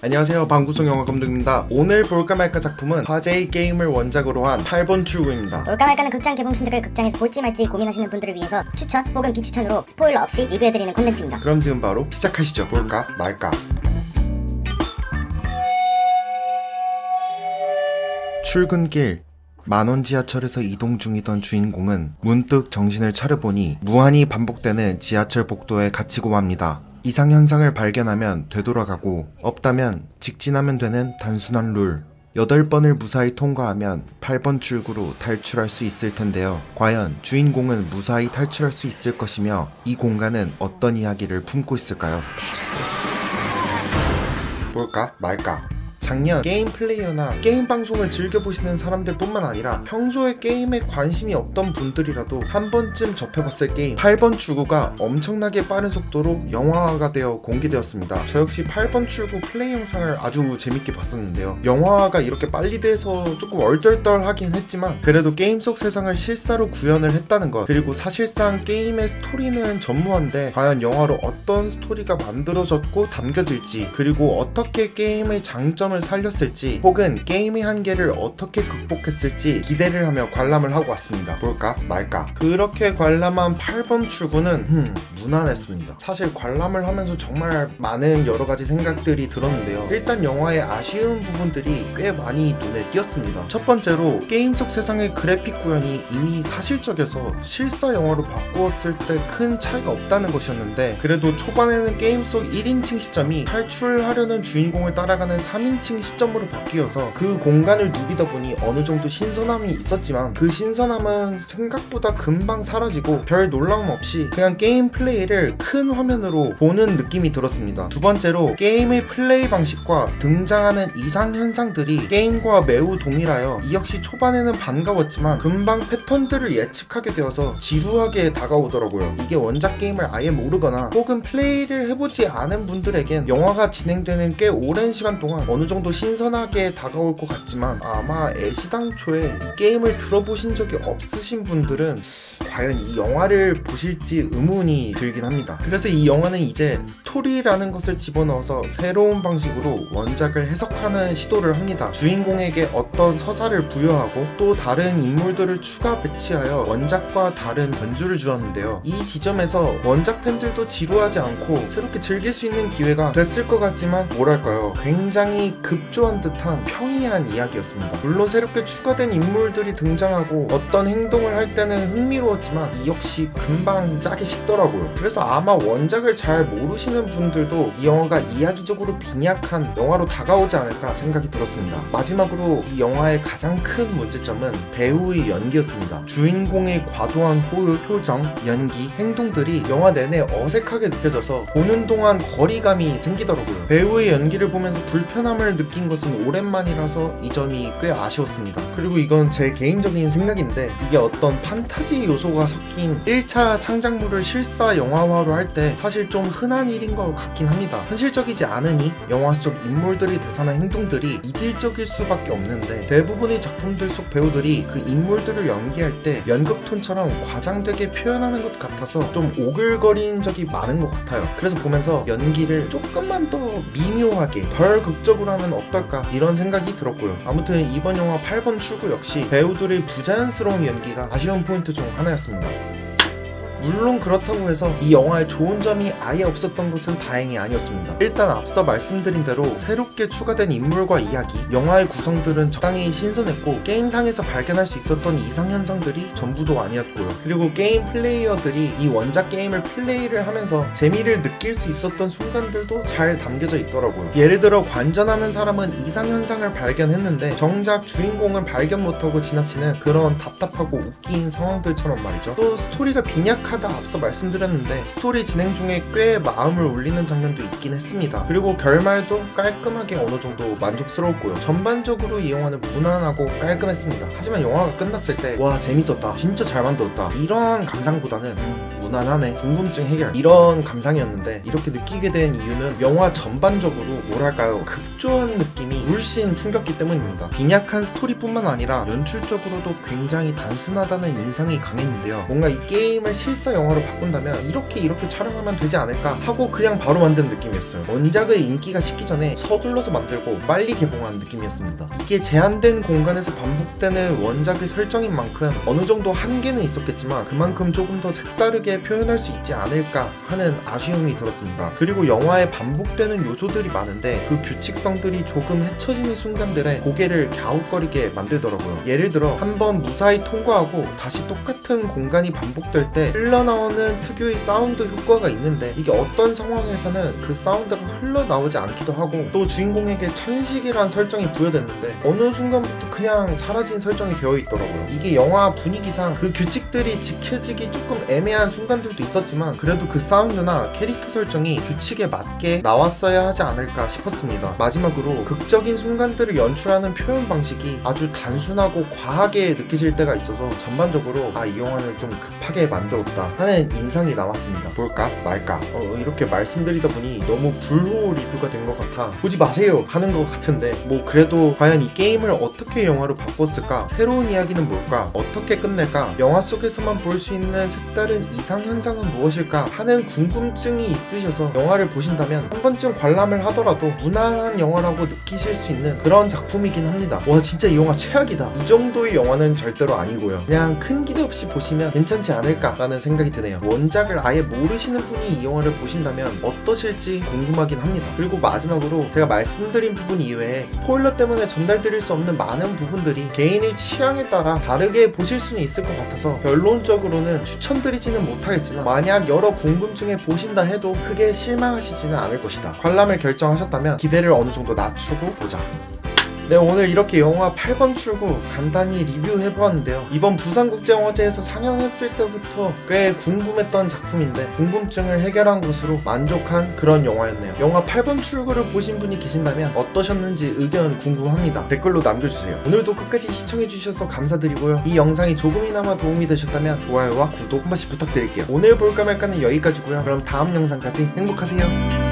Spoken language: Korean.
안녕하세요, 방구석 영화 감독입니다. 오늘 볼까 말까 작품은 화제의 게임을 원작으로 한 8번 출구입니다. 볼까 말까는 극장 개봉신작을 극장에서 볼지 말지 고민하시는 분들을 위해서 추천 혹은 비추천으로 스포일러 없이 리뷰해드리는 콘텐츠입니다. 그럼 지금 바로 시작하시죠. 볼까 말까. 출근길 만원 지하철에서 이동 중이던 주인공은 문득 정신을 차려보니 무한히 반복되는 지하철 복도에 갇히고 맙니다. 이상현상을 발견하면 되돌아가고 없다면 직진하면 되는 단순한 룰. 8번을 무사히 통과하면 8번 출구로 탈출할 수 있을 텐데요. 과연 주인공은 무사히 탈출할 수 있을 것이며 이 공간은 어떤 이야기를 품고 있을까요? 볼까 말까. 작년 게임 플레이어나 게임 방송을 즐겨보시는 사람들 뿐만 아니라 평소에 게임에 관심이 없던 분들이라도 한 번쯤 접해봤을 게임 8번 출구가 엄청나게 빠른 속도로 영화화가 되어 공개되었습니다. 저 역시 8번 출구 플레이 영상을 아주 재밌게 봤었는데요. 영화화가 이렇게 빨리 돼서 조금 얼떨떨하긴 했지만 그래도 게임 속 세상을 실사로 구현을 했다는 것, 그리고 사실상 게임의 스토리는 전무한데 과연 영화로 어떤 스토리가 만들어졌고 담겨질지, 그리고 어떻게 게임의 장점을 살렸을지 혹은 게임의 한계를 어떻게 극복했을지 기대를 하며 관람을 하고 왔습니다. 볼까 말까. 그렇게 관람한 8번 출구는 무난했습니다. 사실 관람을 하면서 정말 많은 여러가지 생각들이 들었는데요. 일단 영화의 아쉬운 부분들이 꽤 많이 눈에 띄었습니다. 첫 번째로 게임 속 세상의 그래픽 구현이 이미 사실적에서 실사 영화로 바꾸었을 때 큰 차이가 없다는 것이었는데, 그래도 초반에는 게임 속 1인칭 시점이 탈출하려는 주인공을 따라가는 3인칭 시점으로 바뀌어서 그 공간을 누비다 보니 어느 정도 신선함이 있었지만 그 신선함은 생각보다 금방 사라지고 별 놀라움 없이 그냥 게임 플레이를 큰 화면으로 보는 느낌이 들었습니다. 두 번째로 게임의 플레이 방식과 등장하는 이상 현상들이 게임과 매우 동일하여 이 역시 초반에는 반가웠지만 금방 패턴들을 예측하게 되어서 지루하게 다가오더라고요. 이게 원작 게임을 아예 모르거나 혹은 플레이를 해보지 않은 분들에겐 영화가 진행되는 꽤 오랜 시간 동안 어느 정도 신선하게 다가올 것 같지만 아마 애시당초에 이 게임을 들어보신 적이 없으신 분들은 과연 이 영화를 보실지 의문이 들긴 합니다. 그래서 이 영화는 이제 스토리라는 것을 집어넣어서 새로운 방식으로 원작을 해석하는 시도를 합니다. 주인공에게 어떤 서사를 부여하고 또 다른 인물들을 추가 배치하여 원작과 다른 변주를 주었는데요. 이 지점에서 원작 팬들도 지루하지 않고 새롭게 즐길 수 있는 기회가 됐을 것 같지만 뭐랄까요, 굉장히 급조한 듯한 평이한 이야기였습니다. 물론 새롭게 추가된 인물들이 등장하고 어떤 행동을 할 때는 흥미로웠지만 이 역시 금방 짜기 식더라고요. 그래서 아마 원작을 잘 모르시는 분들도 이 영화가 이야기적으로 빈약한 영화로 다가오지 않을까 생각이 들었습니다. 마지막으로 이 영화의 가장 큰 문제점은 배우의 연기였습니다. 주인공의 과도한 호흡, 표정, 연기, 행동들이 영화 내내 어색하게 느껴져서 보는 동안 거리감이 생기더라고요. 배우의 연기를 보면서 불편함을 느낀 것은 오랜만이라서 이 점이 꽤 아쉬웠습니다. 그리고 이건 제 개인적인 생각인데 이게 어떤 판타지 요소가 섞인 1차 창작물을 실사 영화화로 할 때 사실 좀 흔한 일인 것 같긴 합니다. 현실적이지 않으니 영화 속 인물들의 대사나 행동들이 이질적일 수밖에 없는데 대부분의 작품들 속 배우들이 그 인물들을 연기할 때 연극톤처럼 과장되게 표현하는 것 같아서 좀 오글거린 적이 많은 것 같아요. 그래서 보면서 연기를 조금만 더 미묘하게 덜 극적으로 하면 어떨까 이런 생각이 들었고요. 아무튼 이번 영화 8번 출구 역시 배우들의 부자연스러운 연기가 아쉬운 포인트 중 하나였습니다. 물론 그렇다고 해서 이 영화에 좋은 점이 아예 없었던 것은 다행히 아니었습니다. 일단 앞서 말씀드린 대로 새롭게 추가된 인물과 이야기, 영화의 구성들은 적당히 신선했고 게임상에서 발견할 수 있었던 이상현상들이 전부도 아니었고요. 그리고 게임 플레이어들이 이 원작 게임을 플레이를 하면서 재미를 느낄 수 있었던 순간들도 잘 담겨져 있더라고요. 예를 들어 관전하는 사람은 이상현상을 발견했는데 정작 주인공은 발견 못하고 지나치는 그런 답답하고 웃긴 상황들처럼 말이죠. 또 스토리가 빈약한 앞서 말씀드렸는데 스토리 진행 중에 꽤 마음을 울리는 장면도 있긴 했습니다. 그리고 결말도 깔끔하게 어느 정도 만족스러웠고요. 전반적으로 이 영화는 무난하고 깔끔했습니다. 하지만 영화가 끝났을 때 와 재밌었다, 진짜 잘 만들었다, 이러한 감상보다는 무난하네, 궁금증 해결, 이런 감상이었는데 이렇게 느끼게 된 이유는 영화 전반적으로 뭐랄까요, 급조한 느낌이 물씬 풍겼기 때문입니다. 빈약한 스토리뿐만 아니라 연출적으로도 굉장히 단순하다는 인상이 강했는데요. 뭔가 이 게임을 실사 영화로 바꾼다면 이렇게 촬영하면 되지 않을까 하고 그냥 바로 만든 느낌이었어요. 원작의 인기가 식기 전에 서둘러서 만들고 빨리 개봉한 느낌이었습니다. 이게 제한된 공간에서 반복되는 원작의 설정인 만큼 어느 정도 한계는 있었겠지만 그만큼 조금 더 색다르게 표현할 수 있지 않을까 하는 아쉬움이 들었습니다. 그리고 영화에 반복되는 요소들이 많은데 그 규칙성들이 조금 헤쳐지는 순간들에 고개를 갸웃거리게 만들더라고요. 예를 들어 한번 무사히 통과하고 다시 똑같은 공간이 반복될 때 흘러나오는 특유의 사운드 효과가 있는데 이게 어떤 상황에서는 그 사운드가 흘러나오지 않기도 하고, 또 주인공에게 천식이란 설정이 부여됐는데 어느 순간부터 그냥 사라진 설정이 되어 있더라고요. 이게 영화 분위기상 그 규칙들이 지켜지기 조금 애매한 순간들도 있었지만 그래도 그 사운드나 캐릭터 설정이 규칙에 맞게 나왔어야 하지 않을까 싶었습니다. 마지막으로 극적인 순간들을 연출하는 표현 방식이 아주 단순하고 과하게 느껴질 때가 있어서 전반적으로 이 영화는 좀 급하게 만들었다 하는 인상이 남았습니다. 볼까 말까 이렇게 말씀드리다 보니 너무 불호 리뷰가 된 것 같아 보지 마세요 하는 것 같은데, 뭐 그래도 과연 이 게임을 어떻게 영화로 바꿨을까, 새로운 이야기는 뭘까, 어떻게 끝낼까, 영화 속에서만 볼 수 있는 색다른 이상현상은 무엇일까 하는 궁금증이 있으셔서 영화를 보신다면 한 번쯤 관람을 하더라도 무난한 영화라고 느끼실 수 있는 그런 작품이긴 합니다. 와 진짜 이 영화 최악이다, 이 정도의 영화는 절대로 아니고요. 그냥 큰 기대 없이 보시면 괜찮지 않을까 라는 생각이 드네요. 원작을 아예 모르시는 분이 이 영화를 보신다면 어떠실지 궁금하긴 합니다. 그리고 마지막으로 제가 말씀드린 부분 이외에 스포일러 때문에 전달드릴 수 없는 많은 부분들이 개인의 취향에 따라 다르게 보실 수는 있을 것 같아서 결론적으로는 추천드리지는 못하겠지만 만약 여러 궁금증에 보신다 해도 크게 실망하시지는 않을 것이다. 관람을 결정하셨다면 기대를 어느 정도 낮추고 보자. 네, 오늘 이렇게 영화 8번 출구 간단히 리뷰해보았는데요. 이번 부산국제영화제에서 상영했을 때부터 꽤 궁금했던 작품인데 궁금증을 해결한 것으로 만족한 그런 영화였네요. 영화 8번 출구를 보신 분이 계신다면 어떠셨는지 의견 궁금합니다. 댓글로 남겨주세요. 오늘도 끝까지 시청해주셔서 감사드리고요. 이 영상이 조금이나마 도움이 되셨다면 좋아요와 구독 한 번씩 부탁드릴게요. 오늘 볼까 말까는 여기까지고요. 그럼 다음 영상까지 행복하세요.